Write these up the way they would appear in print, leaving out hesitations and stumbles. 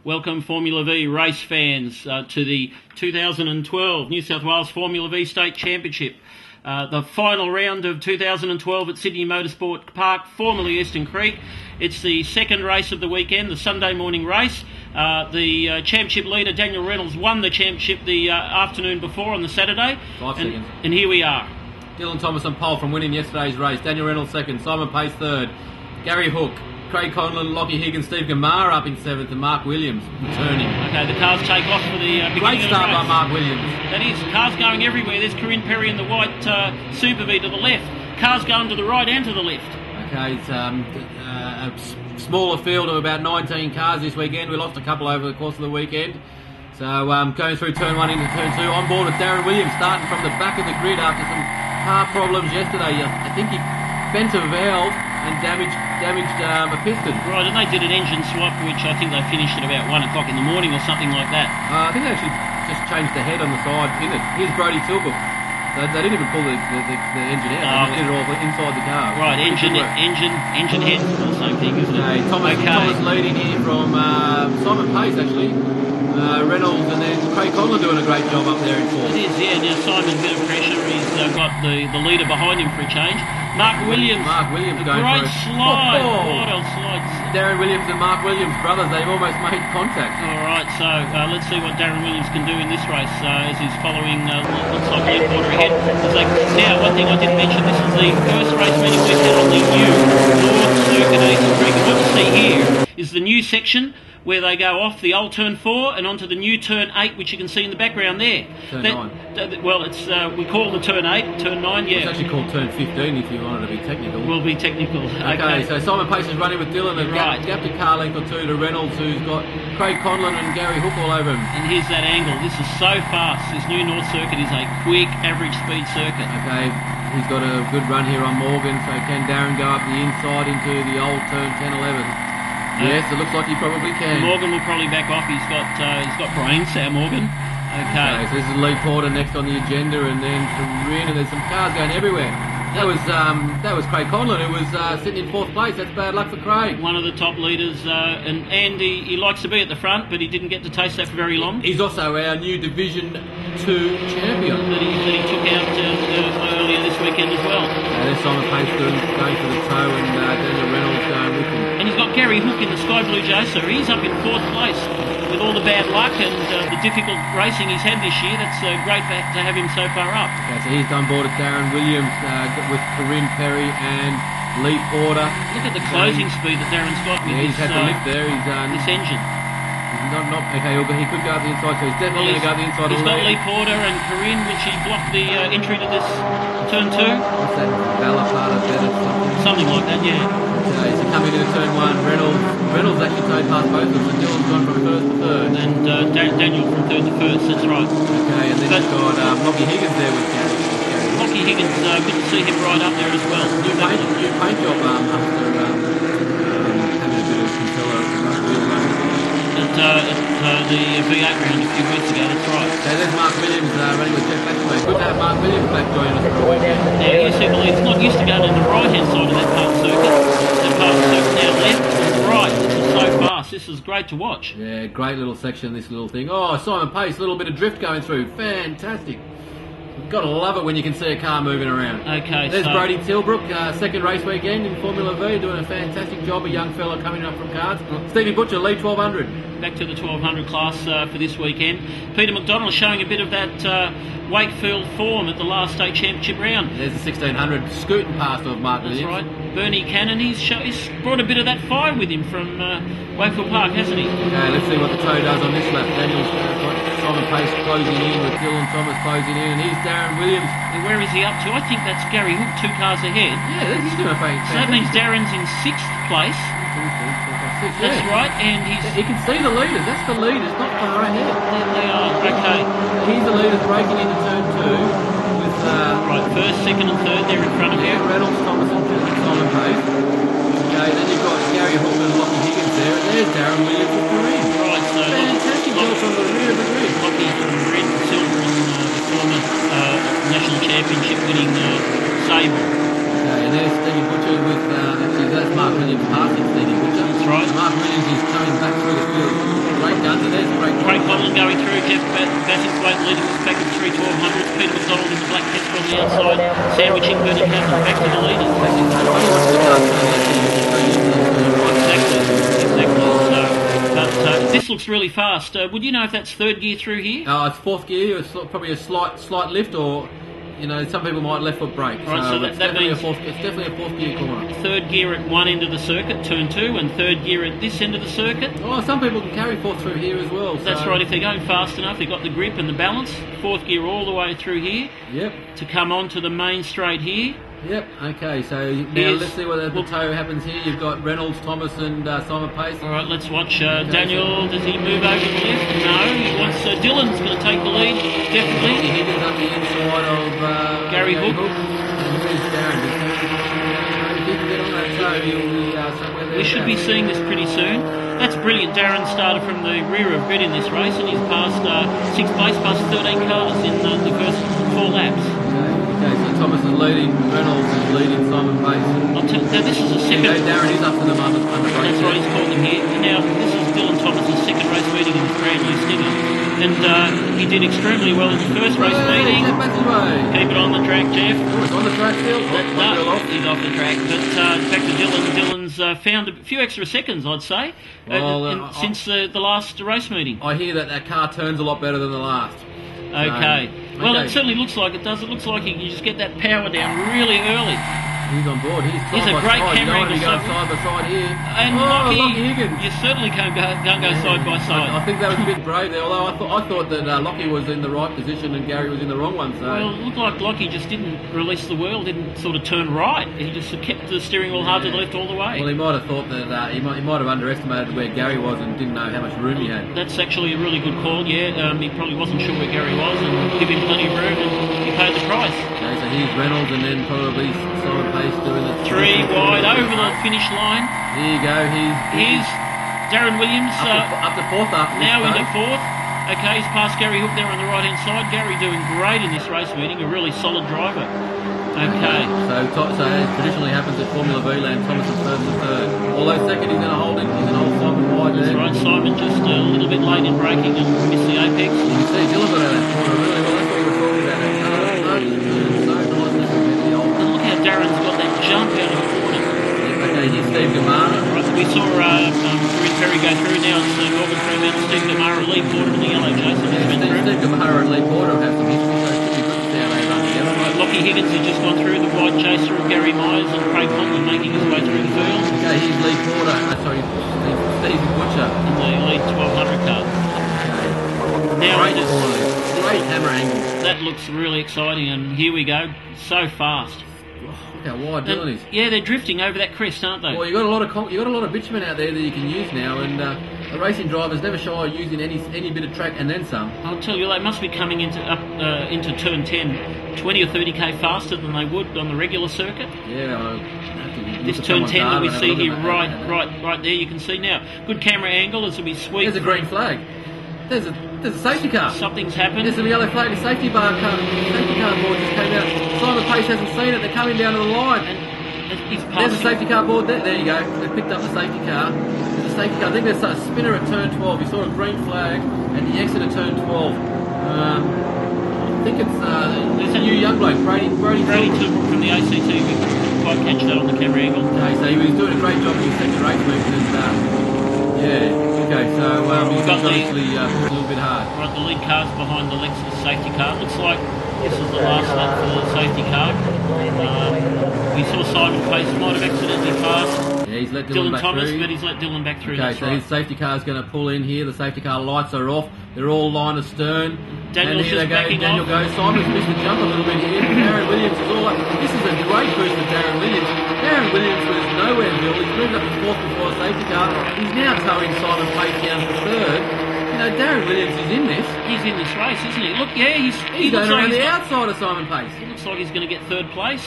Welcome Formula V race fans to the 2012 New South Wales Formula V State Championship. The final round of 2012 at Sydney Motorsport Park, formerly Eastern Creek. It's the second race of the weekend, the Sunday morning race. The championship leader, Daniel Reynolds, won the championship the afternoon before on the Saturday. 5 seconds. And here we are. Dylan Thomas on pole from winning yesterday's race. Daniel Reynolds second. Simon Pace third. Gary Hook, Craig Conlon, Lockie Higgins, Steve Gamar up in seventh, and Mark Williams returning. Okay, the cars take off for the beginning Great start of the race. by Mark Williams. That is, cars going everywhere. There's Corinne Perry in the white Super V to the left. Cars going to the right and to the left. Okay, it's a smaller field of about 19 cars this weekend. We lost a couple over the course of the weekend. So going through turn 1 into turn 2, on board with Darren Williams, starting from the back of the grid after some car problems yesterday. I think he bent a valve and damaged a piston. Right, and they did an engine swap, which I think they finished at about 1 o'clock in the morning or something like that. I think they actually just changed the head on the side in it. Here's Brody Tilbrook. They didn't even pull the engine out. They did it all inside the car. Right, engine head, all the same thing, isn't it? Okay, Thomas leading here from Simon Pace, actually. Reynolds, and then Craig Conlon doing a great job up there in fourth. It is, yeah. Now Simon, a bit of pressure. He's got the leader behind him for a change. Mark Williams going great slide. What else slides? Darren Williams and Mark Williams, brothers, they've almost made contact. All right, so let's see what Darren Williams can do in this race as he's following, looks like Lee Porter ahead. Now, one thing I didn't mention, this is the first race meeting we've had on the new North Circuit Eastern Creek. And what you see here is the new section where they go off the old turn 4 and onto the new turn 8, which you can see in the background there. Turn 9. Well, it's we call the turn 8, turn 9, yeah. It's actually called turn 15 if you wanted to be technical. We'll be technical. Okay, so Simon Pace is running with Dylan, and gapped a car length or two to Reynolds, who's got Craig Conlon and Gary Hook all over him. And here's that angle. This is so fast. This new North Circuit is a quick, average speed circuit. Okay, he's got a good run here on Morgan, so can Darren go up the inside into the old turn 10, 11? Yes, it looks like he probably can. Morgan will probably back off. He's got brains, Sam Morgan. Okay. So this is Lee Porter next on the agenda, and then Corinne, and there's some cars going everywhere. That was Craig Conlon, who was sitting in fourth place. That's bad luck for Craig. One of the top leaders, and he likes to be at the front, but he didn't get to taste that for very long. He's also our new Division 2 champion that he took out earlier this weekend as well. There's Simon Pace going for the toe, and Daniel Reynolds going with him. And he's got Gary Hook in the Sky Blue Joe, so he's up in fourth place. With all the bad luck and the difficult racing he's had this year, that's great to have him so far up. Okay, so he's on board at Darren Williams with Corinne Perry and Lee Porter. Look at the closing speed that Darren's got with he's had to lift there. He's this engine. Okay, he could go up the inside, so he's definitely going to go up the inside. He's got Lee Porter and Corinne. Will she block the entry to this turn 2? What's that? Bella part of it? Something like that, yeah. Okay, so coming into turn 1, Reynolds actually towed past both of them, so Dylan's gone from first to third. And Daniel from third to first, that's right. Okay, and then you've got Lockie Higgins there with Gary. Lockie Higgins, good to see him right up there as well. New paint job after having a bit of Kinsella wheel running. At the V8 round a few weeks ago, that's right. So there's Mark Williams running with Jeff Baxter. Good to have Mark Williams back joining us for a weekend. Now, you see, he's not used to going on the right-hand side of that part of the circuit. That part of the circuit now left and right. This is so fast. This is great to watch. Yeah, great little section, this little thing. Oh, Simon Pace, a little bit of drift going through. Fantastic. You've got to love it when you can see a car moving around. Okay, there's Brody Tilbrook, second race weekend in Formula V, doing a fantastic job. A young fella coming up from cards. Stevie Butcher, lead 1200. Back to the 1200 class for this weekend. Peter McDonald showing a bit of that Wakefield form at the last state championship round. There's the 1600 scooting past of Mark Williams. That's right. Bernie Cannon, he's brought a bit of that fire with him from Wakefield Park, hasn't he? Okay, let's see what the toe does on this lap. Daniel's got Simon Pace closing in with Dylan Thomas closing in, and here's Darren Williams. And where is he up to? I think that's Gary Hook, 2 cars ahead. Yeah, he's doing a fantastic. So that means Darren's in 6th place. That's right, and you can see the leaders. That's the leaders, not far ahead. There they are. Okay. Here's the leaders breaking into turn 2 with right, first, second, and third there in front of you. Reynolds, Thomas, and Simon Pace. Okay, then you've got Gary Hook and Lockie Higgins there, and there's Darren Williams with Corinne. Right, so fantastic job from the rear of the grid. Lockie from red and silver in the former national championship winning Sable. Okay, and there's Stevie Butcher with actually that's Mark Williams passing Stevie Butcher. That's right. Mark Williams is coming back through the field. Great Dylan going through. Jeff Bassingthwaite leading this pack of 3 1200s. Peter McDonald in the black Kestrel on the outside. Sandwiching Bernard Campbell back to the leaders. Exactly. But this looks really fast. Would you know if that's third gear through here? It's fourth gear. It's probably a slight lift, or some people might left foot brake. Right, so that means it's definitely a fourth gear corner. Third gear at one end of the circuit, turn 2, and third gear at this end of the circuit. Oh, some people can carry fourth through here as well. That's right. If they're going fast enough, they've got the grip and the balance. Fourth gear all the way through here. Yep. To come on to the main straight here. Yep. Okay. So now let's see what the toe happens here. You've got Reynolds, Thomas, and Simon Pace. All right. Let's watch Daniel. Does he move over the left? No. He wants Dylan's going to take the lead. Definitely. He gets up the inside of Gary Hook. We should be seeing this pretty soon. That's brilliant. Darren started from the rear of Red in this race, and he's passed 6th place, past 13 cars in the first 4 laps. Okay, so Thomas is leading, Reynolds is leading, Simon Pace. Now this is a second. Darren is up to them under break. That's right, he's called them here. Now this is Dylan Thomas's second race meeting in this brand new Stinger, and he did extremely well in the first race meeting. Keep it on the track, Jeff. Oh, it's on the track still. No, he's off the track. But back to Dylan. Dylan's found a few extra seconds, I'd say, since the last race meeting. I hear that car turns a lot better than the last. Okay. Well, it certainly looks like it does. It looks like you just get that power down really early. He's on board. He's a great camera angle. You go side by side here. And Lockie Higgins. You certainly can't go side by side. I think that was a bit brave there. Although I thought that Lockie was in the right position and Gary was in the wrong one. So. Well, it looked like Lockie just didn't release the wheel, didn't sort of turn right. He just kept the steering wheel hard to the left all the way. Well, he might have thought that he might have underestimated where Gary was and didn't know how much room he had. That's actually a really good call. Yeah, he probably wasn't sure where Gary was and give him plenty of room, and he paid the price. Okay, so here's Reynolds and then probably Simon Pace doing the 3 wide over the finish line. There you go. Here's Darren Williams up to fourth after now into fourth. Okay, he's past Gary Hook there on the right hand side. Gary doing great in this race meeting, a really solid driver. Okay. So as traditionally happens at Formula V land, Thomas is first and third. Although second he's going to hold Simon wide there. That's right, Simon just a little bit late in braking and missed the apex. You can see Dylan got out of that corner really well. That's what we were talking about. And look how Darren's got that jump out of the corner. Okay, here's Steve Gamara. Right, we saw Corinne Perry go through. Now it's Morgan Fremantle, Steve Gamara, Lee Porter in the yellow, Jason. Steve Gamara and Lee Porter have some history, so it should be good to see how they run together. Right, Lockie Higgins has just gone through, the wide chaser of Gary Myers, and Craig Conlon making his way through the field. Okay, here's Lee Porter. Steve Butcher. In the lead 1200 car. Now great hammer angle. That looks really exciting, and here we go. So fast. Look how wide Dylan is. Yeah, they're drifting over that crest, aren't they? Well, you got a lot of bitumen out there that you can use now, and the racing drivers never shy of using any bit of track and then some. I'll tell you, they must be coming into turn 10, 20 or 30k faster than they would on the regular circuit. Yeah. This turn 10 that we see here, right there, you can see now. Good camera angle. This will be sweet. There's a green flag. There's a safety car. Something's happened. There's a yellow flag. The safety car board just came out. Simon Pace hasn't seen it. They're coming down to the line. There's a safety car board there. There you go. They picked up the safety car. There's a safety car. I think there's a spinner at turn 12. You saw a green flag at the exit of turn 12. I think there's a new young bloke, Brady from the ACT. We couldn't quite catch that on the camera angle. Okay, so he was doing a great job in his second race movement. Okay, so he's obviously a little bit hard. Right, the lead car's behind the Lexus safety car. Looks like this is the last lap for the safety car. We saw Simon Pace might have accidentally passed. Yeah, he's let Dylan back Thomas, through. but he's let Dylan back through. Okay, so his safety car is going to pull in here. The safety car lights are off. They're all line astern. Daniel's and here just they go. backing Daniel off. goes. Simon's missed the jump a little bit here. Darren Williams is all up. This is a great boost for Darren Williams. Darren Williams was nowhere near. He's moved up to fourth before the safety car. He's now towing Simon Pace down to third. You know, Darren Williams is in this. He's in this race, isn't he? Look, yeah, he's going around the outside of Simon Pace. It looks like he's going to get third place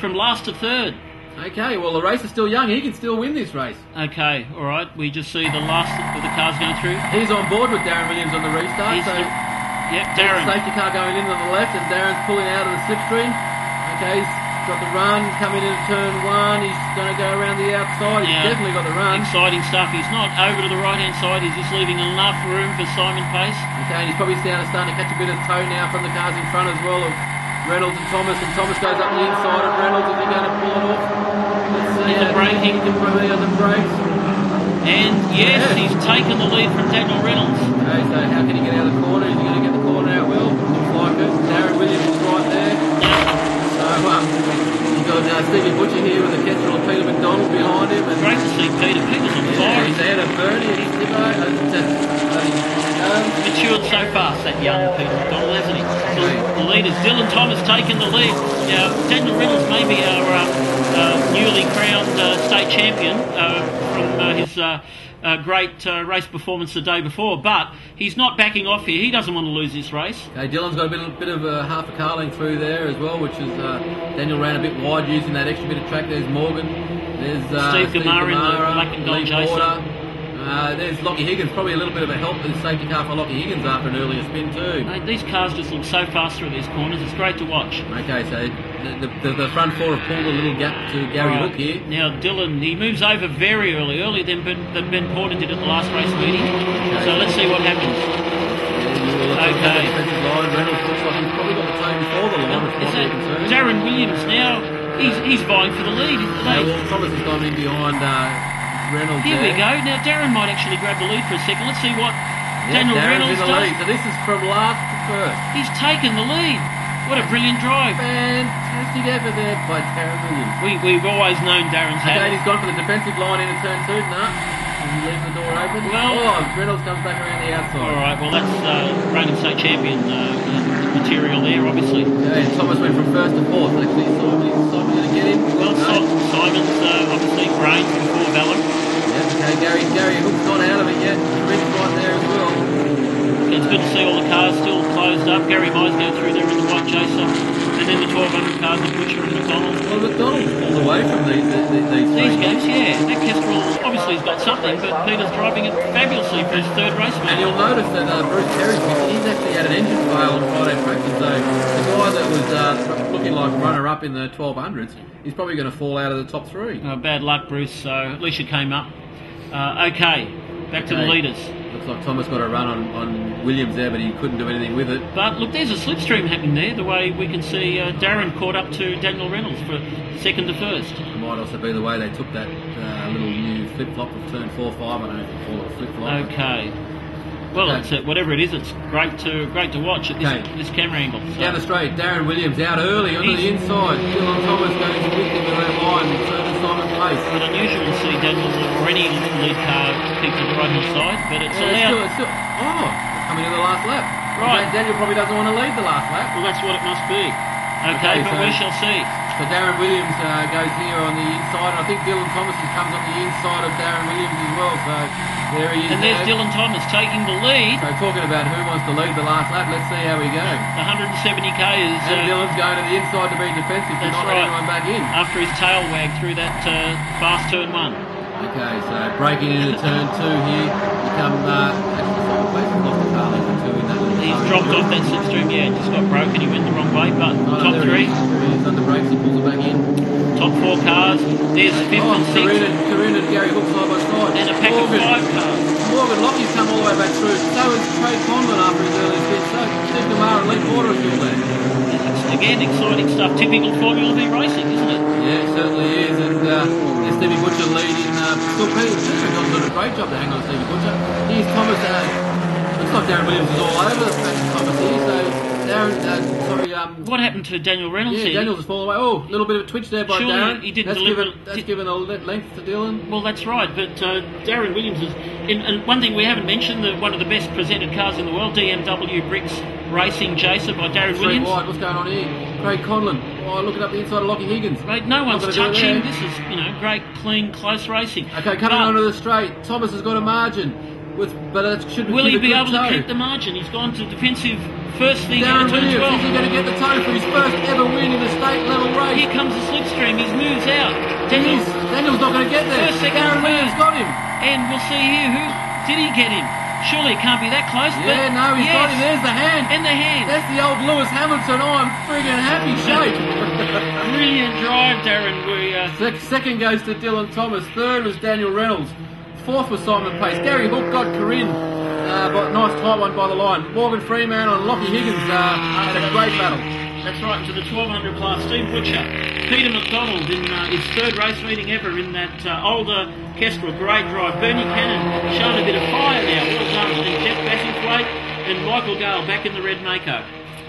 from last to third. Okay, well the race is still young. He can still win this race. Okay, all right. We just see the last of the cars going through. He's on board with Darren Williams on the restart. Darren. Safety car going in on the left, and Darren's pulling out of the slipstream. Okay, got the run, coming into turn one, he's going to go around the outside, he's definitely got the run. Exciting stuff, he's not over to the right hand side, he's just leaving enough room for Simon Pace. Okay, and he's probably starting to catch a bit of toe now from the cars in front as well of Reynolds and Thomas goes up the inside of Reynolds, is he going to pull it off? Let's see the braking. He can probably on the brakes. And yes, he's taken the lead from Daniel Reynolds. Okay, so how can he get out of the corner? Is he going to get the corner out well? Looks like it. Darren Williams is right there. So you've got Stevie Butcher here with the kettle of Peter McDonald behind him. And great to see Peter. Peter's on fire. He's out of Bernie and matured so fast, that young Peter McDonald, hasn't he? The lead is Dylan Thomas taking the lead. Now, Daniel Reynolds may be our newly crowned state champion from his great race performance the day before, but he's not backing off here. He doesn't want to lose this race. Okay, Dylan's got a bit of half a car length through there as well, which is Daniel ran a bit wide using that extra bit of track. There's Morgan. There's Steve Gamara in the black and gold Jason. There's Lockie Higgins, probably a little bit of a help with the safety car for Lockie Higgins after an earlier spin too. Mate, these cars just look so fast through these corners, it's great to watch. Okay, so the front four have pulled a little gap to Gary Hook here. Now Dylan, he moves over very earlier than Ben Porter did at the last race meeting. Okay. So let's see what happens. Okay. Reynolds looks like he's probably got the time before the line. Is that Darren Williams now? He's vying for the lead, isn't he? Well, Thomas has gone in behind Reynolds. Here we go. Now Darren might actually grab the lead for a second. Let's see what Daniel Reynolds does. Lead. So this is from last to first. He's taken the lead. What a brilliant drive. Fantastic effort there by Darren Williams. We've always known Darren's had it. He's gone for the defensive line into turn two. He leaves the door open. Well, Reynolds comes back around the outside. All right, well, that's reigning state champion material there, obviously. Okay, Thomas went from first to fourth. Actually, Simon's going to get him. Well, Simon's obviously brain before Valor. Yeah, okay, Gary Hook's not out of it yet. Rick's right there as well. It's good to see all the cars still closed up. Gary Mize going through there in the white chaser. And then the 1200 cars of Butcher and McDonald. Well, McDonald's pulled away from these games, yeah. That Kestrel obviously has got something, but Peter's driving it fabulously for his third race. And you'll notice that Bruce Terry's he's actually had an engine fail on Friday practice, so the guy that was looking like runner-up in the 1200s, he's probably going to fall out of the top three. Bad luck, Bruce, so at least you came up. Okay, back to the leaders. Looks like Thomas got a run on Williams there, but he couldn't do anything with it. But look, there's a slipstream happening there, the way we can see Darren caught up to Daniel Reynolds for second to first. It might also be the way they took that little new flip-flop of turn 4-5, I don't know if you call it a flip-flop. Okay. Well, it's, whatever it is, it's great to watch at this camera angle. So. Down the straight, Darren Williams out early onto the inside. Dylan Thomas goes with him to that line. So does Simon Pace. It's unusual to see Daniel or any lead car keep to the right hand side, but it's allowed. It's coming to the last lap. Right. Daniel probably doesn't want to lead the last lap. Well, that's what it must be. Okay, but we shall see. So Darren Williams goes here on the inside. I think Dylan Thomas comes on the inside of Darren Williams as well. So there he is. And there's Dylan Thomas taking the lead. So talking about who wants to lead the last lap, let's see how we go. The 170k is... And Dylan's going to the inside to be defensive to not let anyone back in. After his tail wag through that fast turn one. Okay, so breaking into turn two here. He's dropped off that slipstream, just got broken. He went the wrong way, but top three. He's on the brakes, he pulls it back in. Top four cars. There's fifth and sixth. Karun and Gary Hook side by side. And a pack of 5 cars. Morgan Lockie's come all the way back through. So is Craig Conlon after his early spin. So Steve Gamara and Lee Porter are still there. Again, exciting stuff. Typical Formula V racing, isn't it? Yeah, it certainly is. And there's Stevie Butcher leading. Still Peter Hill's done a great job to hang on to Stevie Butcher. Here's Thomas. Looks like Darren Williams is all over the place. Thomas here. So Darren, what happened to Daniel Reynolds? Yeah, Daniel's has fallen away. Oh, a little bit of a twitch there by Surely Darren. He didn't deliver. That's given a length to Dylan. Well, that's right. But Darren Williams is. And one thing we haven't mentioned, one of the best presented cars in the world, DMW Bricks Racing Jacer by Darren Williams. Wide. What's going on here? Craig Conlon. Oh, looking up the inside of Lockie Higgins. Mate, no one's touching. This is, great, clean, close racing. Okay, coming onto the straight. Thomas has got a margin. Will he be able to keep the margin? He's gone to defensive first thing Darren into turn 12. Is he going to get the toe for his first ever win in a state level race? Here comes the slipstream. He moves out. Daniel's not going to get there. First, second, Darren Williams got him. And we'll see here did he get him? Surely it can't be that close. Yeah, but no, he's yes. got him. There's the hand. And the hand. That's the old Lewis Hamilton. Oh, I'm friggin' happy shape. Brilliant drive, Darren. Second goes to Dylan Thomas. Third was Daniel Reynolds. Fourth was Simon Pace. Gary Hook got Corinne. But nice tight one by the line. Morgan Freeman and Lockie Higgins had a great battle. That's right, to the 1200 class. Steve Butcher, Peter McDonald in his third race meeting ever in that older Kestrel. Great drive. Bernie Cannon showing a bit of fire now. Well done. And Jeff Bassingthwaite and Michael Gale back in the red Mako.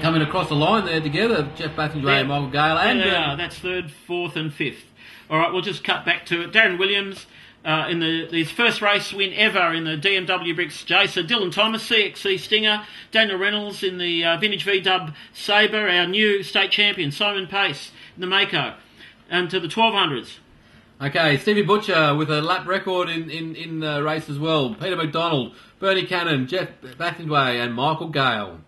Coming across the line there together, Jeff Bassingthwaite and Michael Gale. And they are. That's third, fourth and fifth. All right, we'll just cut back to it. Darren Williams in his first race win ever in the DMW Bricks Jason. Dylan Thomas, CXC Stinger. Daniel Reynolds in the Vintage V-Dub Sabre. Our new state champion, Simon Pace in the Mako. And to the 1200s. Okay, Stevie Butcher with a lap record in the race as well. Peter McDonald, Bernie Cannon, Jeff Bassingthwaite and Michael Gale.